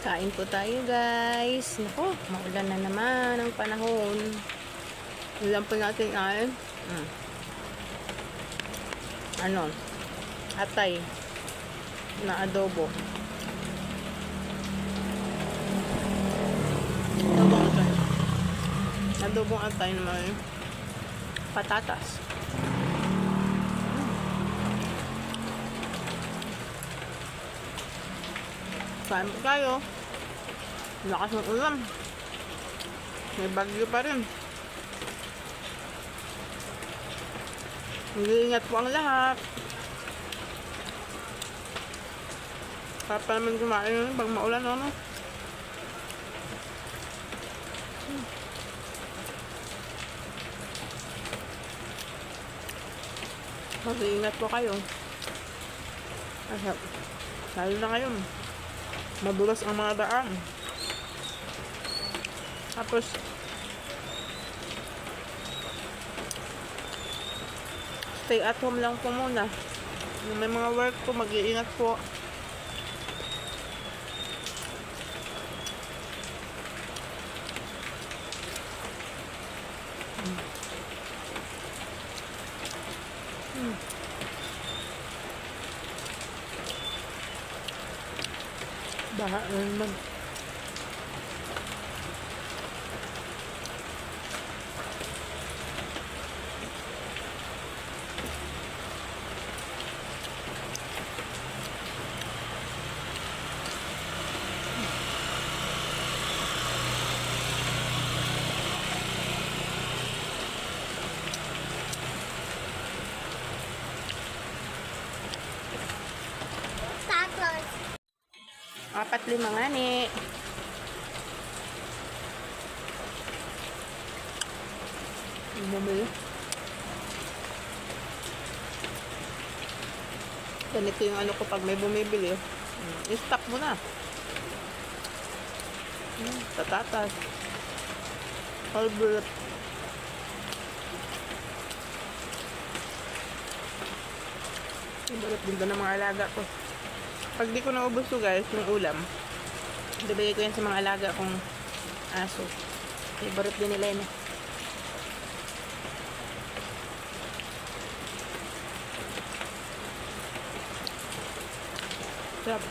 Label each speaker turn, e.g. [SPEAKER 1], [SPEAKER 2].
[SPEAKER 1] Kain po tayo, guys. Naku, maulan na naman ang panahon. Ulan po natin kain. Ano? Atay na adobo. Adobong atay. Adobong atay naman. Patatas. Kain po tayo. Lakas ng ulan. May bagyo pa rin. Mag-iingat po ang lahat. Para pa naman kumain yun pag maulan, ano? Mag-iingat po kayo. Lalo na ngayon. Madulas ang mga daan. Tapos stay at home lang po muna. May mga work po, mag-iingat po. Baha na naman. Apat lima nga ni. Bumili. Ganito yung ano ko pag may bumibili. I-stop mo na. Patatas. Albert. Albert, ganda ng mga alaga ko. Pag di ko naubos to, guys, ng ulam, bibigay ko yan sa mga alaga kong aso. Favorite din nila yun. Sarap.